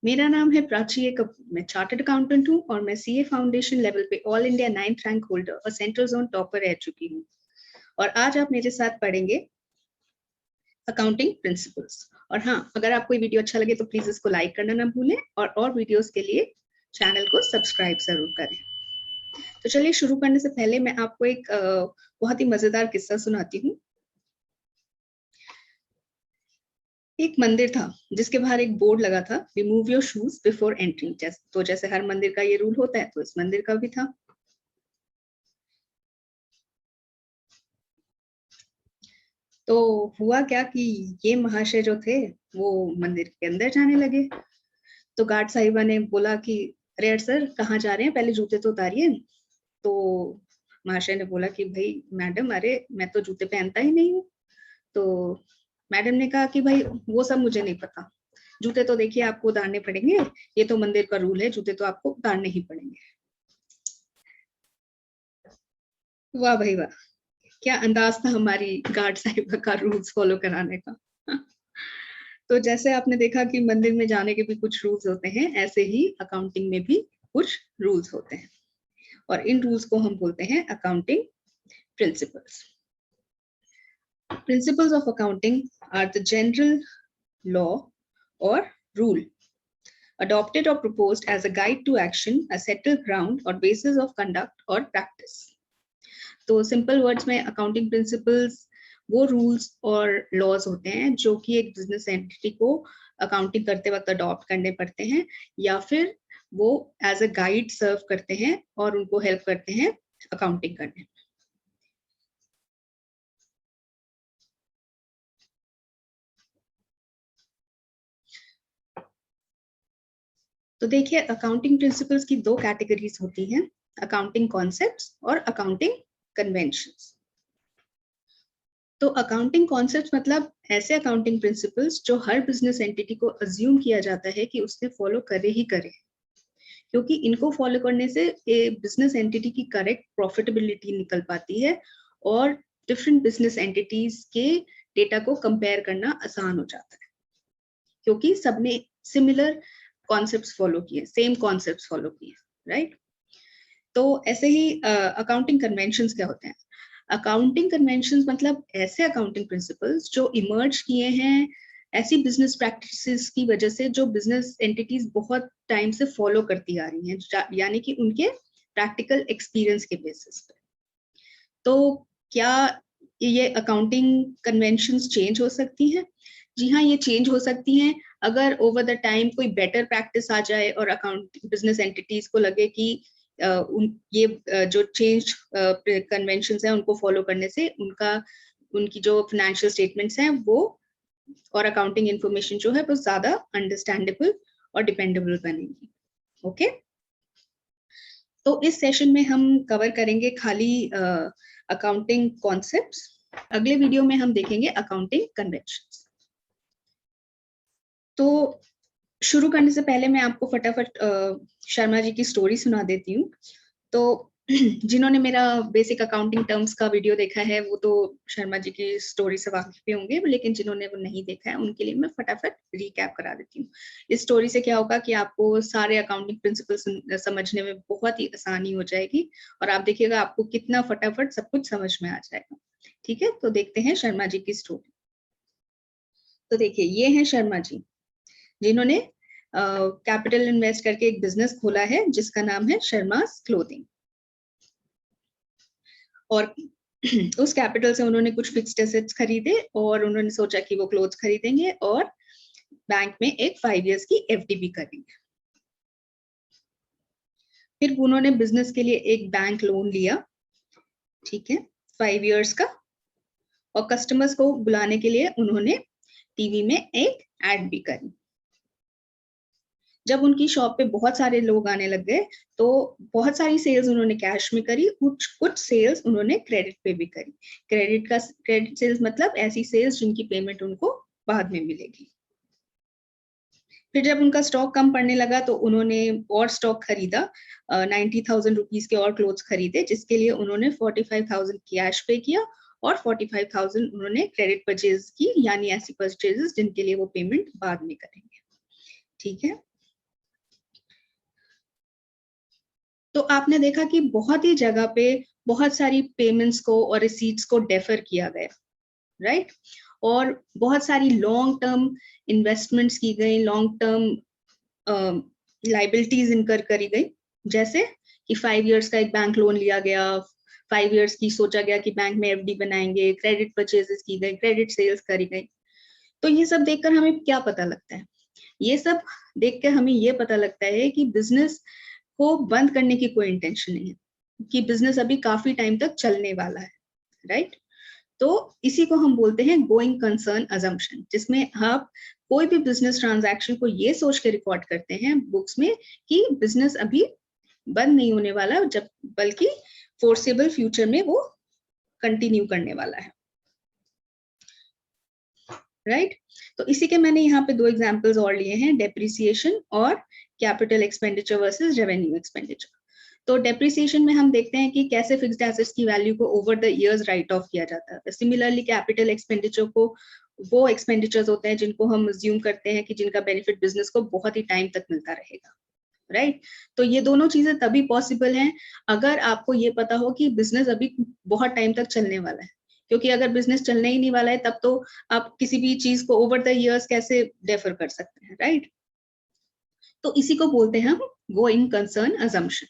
मेरा नाम है प्राची ए कपूर। मैं चार्टर्ड अकाउंटेंट हूँ और मैं सीए फाउंडेशन लेवल पे all India 9th rank holder और सेंट्रल जोन टॉपर रह चुकी हूँ। और आज आप मेरे साथ पढ़ेंगे अकाउंटिंग प्रिंसिपल्स। और हाँ, अगर आपको ये वीडियो अच्छा लगे तो प्लीज इसको लाइक करना ना भूलें और वीडियोस के लिए चैनल को सब्सक्राइब जरूर करें। तो चलिए शुरू करने से पहले मैं आपको एक बहुत ही मजेदार किस्सा सुनाती हूँ। एक मंदिर था जिसके बाहर एक बोर्ड लगा था, remove your shoes before entering. तो जैसे हर मंदिर का ये रूल होता है, तो इस मंदिर का भी था। तो हुआ क्या कि ये महाशय जो थे वो मंदिर के अंदर जाने लगे। तो गार्ड साहिबा ने बोला कि अरे सर कहाँ जा रहे हैं, पहले जूते तो उतारिए। तो महाशय ने बोला कि भाई मैडम, अरे मैं तो जूते पहनता ही नहीं हूँ। तो मैडम ने कहा कि भाई वो सब मुझे नहीं पता, जूते तो देखिए आपको उतारने पड़ेंगे, ये तो मंदिर का रूल है, जूते तो आपको उतारने ही पड़ेंगे। वाह भाई वाह, क्या अंदाज था हमारी गार्ड साहिबा का रूल्स फॉलो कराने का। तो जैसे आपने देखा कि मंदिर में जाने के भी कुछ रूल्स होते हैं, ऐसे ही अकाउंटिंग में भी कुछ रूल्स होते हैं और इन रूल्स को हम बोलते हैं accounting principles. Principles of accounting are the general law or rule adopted or proposed as a guide to action, a settled ground or basis of conduct or practice. तो सिंपल वर्ड्स में accounting principles वो rules और laws होते हैं जो कि एक business entity को अकाउंटिंग करते वक्त अडॉप्ट करने पड़ते हैं, या फिर वो एज अ गाइड सर्व करते हैं और उनको हेल्प करते हैं अकाउंटिंग करने में। तो देखिए, अकाउंटिंग प्रिंसिपल्स की दो कैटेगरीज होती हैं, अकाउंटिंग कॉन्सेप्ट्स और अकाउंटिंग कन्वेंशंस। तो अकाउंटिंग कॉन्सेप्ट्स मतलब ऐसे अकाउंटिंग प्रिंसिपल्स जो हर बिजनेस एंटिटी को अज्यूम किया जाता है कि उसने फॉलो करे ही करे, क्योंकि इनको फॉलो करने से बिजनेस एंटिटी की करेक्ट प्रॉफिटेबिलिटी निकल पाती है और डिफरेंट बिजनेस एंटिटीज के डेटा को कंपेयर करना आसान हो जाता है, क्योंकि सबने सिमिलर कॉन्सेप्ट्स फॉलो किए, सेम कॉन्सेप्ट्स फॉलो किए, राइट। तो ऐसे ही अकाउंटिंग कन्वेंशंस क्या होते हैं? अकाउंटिंग कन्वेंशंस मतलब ऐसे अकाउंटिंग प्रिंसिपल्स जो इमर्ज किए हैं ऐसी बिजनेस प्रैक्टिसेस की वजह से जो बिजनेस एंटिटीज बहुत टाइम से फॉलो करती आ रही हैं, यानी कि उनके प्रैक्टिकल एक्सपीरियंस के बेसिस पे। तो क्या ये अकाउंटिंग कन्वेंशंस चेंज हो सकती हैं? जी हाँ, ये चेंज हो सकती हैं अगर ओवर द टाइम कोई बेटर प्रैक्टिस आ जाए और अकाउंट बिजनेस एंटिटीज को लगे कि जो चेंज कन्वेंशंस हैं उनको फॉलो करने से उनकी जो फाइनेंशियल स्टेटमेंट्स हैं वो और अकाउंटिंग इंफॉर्मेशन जो है वो ज्यादा अंडरस्टैंडेबल और डिपेंडेबल बनेगी। ओके, तो इस सेशन में हम कवर करेंगे खाली अकाउंटिंग कॉन्सेप्ट्स। अगले वीडियो में हम देखेंगे अकाउंटिंग कन्वेंशंस। तो शुरू करने से पहले मैं आपको फटाफट शर्मा जी की स्टोरी सुना देती हूँ। तो जिन्होंने मेरा बेसिक अकाउंटिंग टर्म्स का वीडियो देखा है वो तो शर्मा जी की स्टोरी से वाकिफ होंगे, लेकिन जिन्होंने वो नहीं देखा है उनके लिए मैं फटाफट रिकैप करा देती हूँ। इस स्टोरी से क्या होगा कि आपको सारे अकाउंटिंग प्रिंसिपल समझने में बहुत ही आसानी हो जाएगी और आप देखिएगा आपको कितना फटाफट सब कुछ समझ में आ जाएगा। ठीक है, तो देखते हैं शर्मा जी की स्टोरी। तो देखिए, ये है शर्मा जी जिन्होंने कैपिटल इन्वेस्ट करके एक बिजनेस खोला है जिसका नाम है शर्मास क्लोथिंग। और उस कैपिटल से उन्होंने कुछ फिक्स्ड एसेट्स खरीदे और उन्होंने सोचा कि वो क्लोथ्स खरीदेंगे और बैंक में एक 5 इयर्स की एफडी भी करेंगे। फिर उन्होंने बिजनेस के लिए एक बैंक लोन लिया, ठीक है, 5 इयर्स का, और कस्टमर्स को बुलाने के लिए उन्होंने टीवी में एक एड भी करी। जब उनकी शॉप पे बहुत सारे लोग आने लग गए तो बहुत सारी सेल्स उन्होंने कैश में करी, कुछ सेल्स उन्होंने क्रेडिट पे भी करी। क्रेडिट सेल्स मतलब ऐसी सेल्स जिनकी पेमेंट उनको बाद में मिलेगी। फिर जब उनका स्टॉक कम पड़ने लगा तो उन्होंने और स्टॉक खरीदा, 90,000 रुपीज के और क्लोथ्स खरीदे, जिसके लिए उन्होंने 45,000 कैश पे किया और 45,000 उन्होंने क्रेडिट परचेज की, यानी ऐसी परचेजेस जिनके लिए वो पेमेंट बाद में करेंगे। ठीक है, तो आपने देखा कि बहुत ही जगह पे बहुत सारी पेमेंट्स को और रिसीट्स को डेफर किया गया, राइट? और बहुत सारी लॉन्ग टर्म इन्वेस्टमेंट्स की गई, लॉन्ग टर्म लाइबिलिटीज इनकर करी गई, जैसे कि 5 इयर्स का एक बैंक लोन लिया गया, 5 इयर्स की सोचा गया कि बैंक में एफडी बनाएंगे, क्रेडिट परचेजेस की गई, क्रेडिट सेल्स करी गई। तो ये सब देखकर हमें क्या पता लगता है? ये सब देखकर हमें ये पता लगता है कि बिजनेस को बंद करने की कोई इंटेंशन नहीं है, कि बिजनेस अभी काफी टाइम तक चलने वाला है, राइट? तो इसी को हम बोलते हैं गोइंग कंसर्न अजम्पशन, जिसमें आप कोई भी बिजनेस ट्रांजैक्शन को ये सोच के रिकॉर्ड करते हैं बुक्स में कि बिजनेस अभी बंद नहीं होने वाला, जब बल्कि फोर्सेबल फ्यूचर में वो कंटिन्यू करने वाला है, राइट? तो इसी के मैंने यहाँ पे 2 एग्जांपल्स और लिए हैं, डेप्रिसिएशन और capital expenditure versus revenue expenditure. तो डेप्रिसिएशन में हम देखते हैं कि कैसे फिक्स्ड एसेट्स की वैल्यू को over the years right of किया जाता है। सिमिलरली कैपिटल एक्सपेंडिचर को वो एक्सपेंडिचर्स होते हैं जिनको हम अज्यूम करते हैं कि जिनका बेनिफिट बिजनेस को बहुत ही टाइम तक मिलता रहेगा, राइट? तो ये दोनों चीजें तभी पॉसिबल हैं अगर आपको ये पता हो कि बिजनेस अभी बहुत टाइम तक चलने वाला है, क्योंकि अगर बिजनेस चलने ही नहीं वाला है तब तो आप किसी भी चीज को ओवर द इयर्स कैसे डेफर कर सकते हैं, राइट? तो इसी को बोलते हैं हम गोइंग कंसर्न अजम्पशन,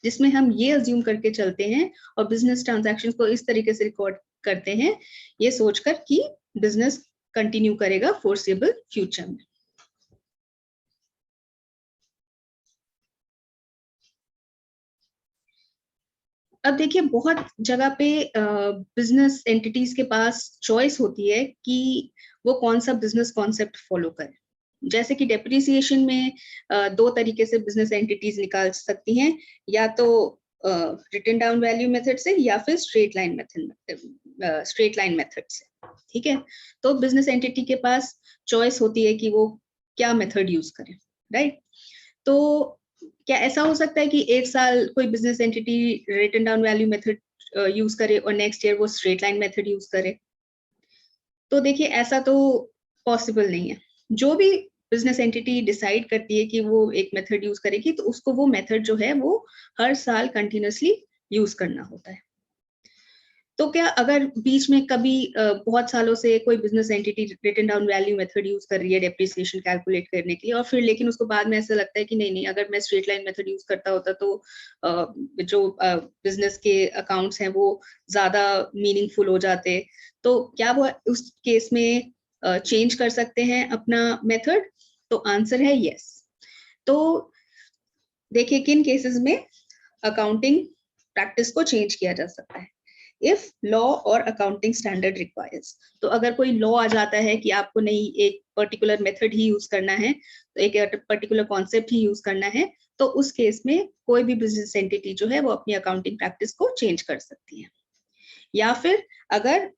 जिसमें हम ये अज्यूम करके चलते हैं और बिजनेस ट्रांजैक्शंस को इस तरीके से रिकॉर्ड करते हैं ये सोचकर कि बिजनेस कंटिन्यू करेगा फोर्सेबल फ्यूचर में। अब देखिए बहुत जगह पे बिजनेस एंटिटीज के पास चॉइस होती है कि वो कौन सा बिजनेस कॉन्सेप्ट फॉलो करें। जैसे कि डेप्रिसिएशन में 2 तरीके से बिजनेस एंटिटीज निकाल सकती हैं, या तो रिटन डाउन वैल्यू मेथड से या फिर स्ट्रेट लाइन मेथड से, ठीक है? तो बिजनेस एंटिटी के पास चॉइस होती है कि वो क्या मेथड यूज करें, राइट? तो क्या ऐसा हो सकता है कि एक साल कोई business entity written down value method use करे और नेक्स्ट ईयर वो स्ट्रेट लाइन मेथड यूज करे? तो देखिए ऐसा तो पॉसिबल नहीं है। जो भी बिजनेस एंटिटी डिसाइड करती है कि वो एक मेथड यूज करेगी, तो उसको वो मेथड जो है वो हर साल कंटिन्यूअसली यूज करना होता है। तो क्या अगर बीच में कभी बहुत सालों से कोई business entity written down value method use कर रही है डेप्रिसिएशन कैलकुलेट करने के लिए, और फिर लेकिन उसको बाद में ऐसा लगता है कि नहीं नहीं, अगर मैं स्ट्रेट लाइन मेथड यूज करता होता तो जो बिजनेस के अकाउंट्स हैं वो ज्यादा मीनिंगफुल हो जाते, तो क्या वो उस केस में चेंज कर सकते हैं अपना मेथड? तो आंसर है यस। तो देखिए किन केसेस में अकाउंटिंग प्रैक्टिस को चेंज किया जा सकता है। इफ लॉ और अकाउंटिंग स्टैंडर्ड रिक्वायर्स, तो अगर कोई लॉ आ जाता है कि आपको नहीं एक पर्टिकुलर मेथड ही यूज करना है, तो एक पर्टिकुलर कॉन्सेप्ट ही यूज करना है, तो उस केस में कोई भी बिजनेस एंटिटी जो है वो अपनी अकाउंटिंग प्रैक्टिस को चेंज कर सकती है। या फिर अगर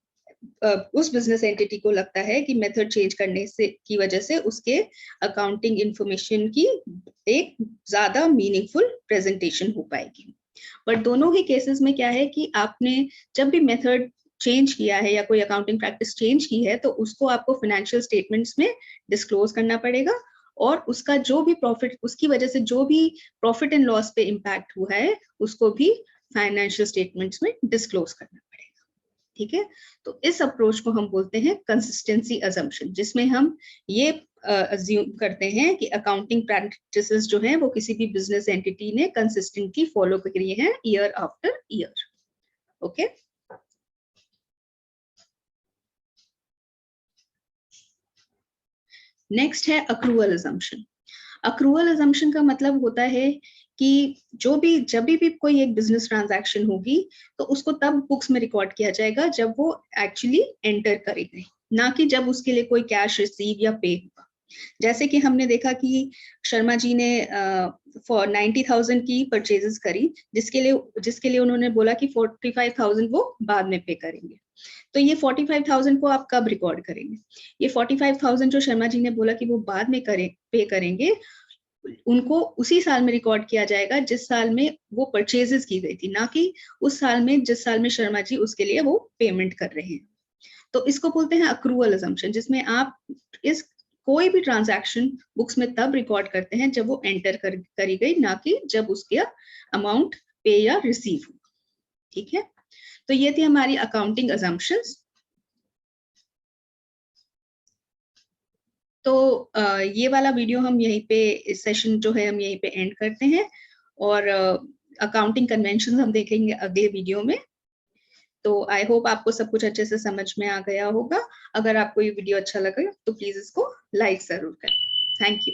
उस बिजनेस एंटिटी को लगता है कि मेथड चेंज करने से की वजह से उसके अकाउंटिंग इंफॉर्मेशन की एक ज्यादा मीनिंगफुल प्रेजेंटेशन हो पाएगी। बट दोनों ही केसेस में क्या है कि आपने जब भी मेथड चेंज किया है या कोई अकाउंटिंग प्रैक्टिस चेंज की है, तो उसको आपको फाइनेंशियल स्टेटमेंट्स में डिस्क्लोज करना पड़ेगा, और उसका जो भी प्रॉफिट, उसकी वजह से जो भी प्रॉफिट एंड लॉस पे इम्पैक्ट हुआ है उसको भी फाइनेंशियल स्टेटमेंट्स में डिस्क्लोज करना पड़ेगा, ठीक है? तो इस अप्रोच को हम बोलते हैं कंसिस्टेंसी अजम्पशन, जिसमें हम ये अज्यूम करते हैं कि अकाउंटिंग प्रैक्टिसेस जो हैं वो किसी भी बिजनेस एंटिटी ने कंसिस्टेंटली फॉलो किए हैं year after year. Okay, next है अक्रूवल अजम्पशन। अक्रूवल अजम्पशन का मतलब होता है कि जब भी कोई एक बिजनेस ट्रांजैक्शन होगी तो उसको तब बुक्स में रिकॉर्ड किया जाएगा जब वो एक्चुअली एंटर करेगी, ना कि जब उसके लिए कोई कैश रिसीव या पे हुआ। जैसे कि हमने देखा कि शर्मा जी ने फॉर 90,000 की परचेजेस करी, जिसके लिए उन्होंने बोला कि 45,000 वो बाद में पे करेंगे। तो ये 45,000 को आप कब रिकॉर्ड करेंगे? ये 45,000 जो शर्मा जी ने बोला कि वो बाद में पे करेंगे, उनको उसी साल में रिकॉर्ड किया जाएगा जिस साल में वो परचेजेस की गई थी, ना कि उस साल में जिस साल में शर्मा जी उसके लिए वो पेमेंट कर रहे हैं। तो इसको बोलते हैं अक्रूवल अजम्पशन, जिसमें आप इस कोई भी ट्रांजैक्शन बुक्स में तब रिकॉर्ड करते हैं जब वो एंटर करी गई, ना कि जब उसके अमाउंट पे या रिसीव हो। ठीक है, तो ये थी हमारी अकाउंटिंग अजम्पशंस। तो ये वाला वीडियो हम यहीं पे, इस सेशन जो है हम यहीं पे एंड करते हैं, और अकाउंटिंग कन्वेंशन हम देखेंगे अगले वीडियो में। तो आई होप आपको सब कुछ अच्छे से समझ में आ गया होगा। अगर आपको ये वीडियो अच्छा लगा तो प्लीज इसको लाइक जरूर करें। Thank you.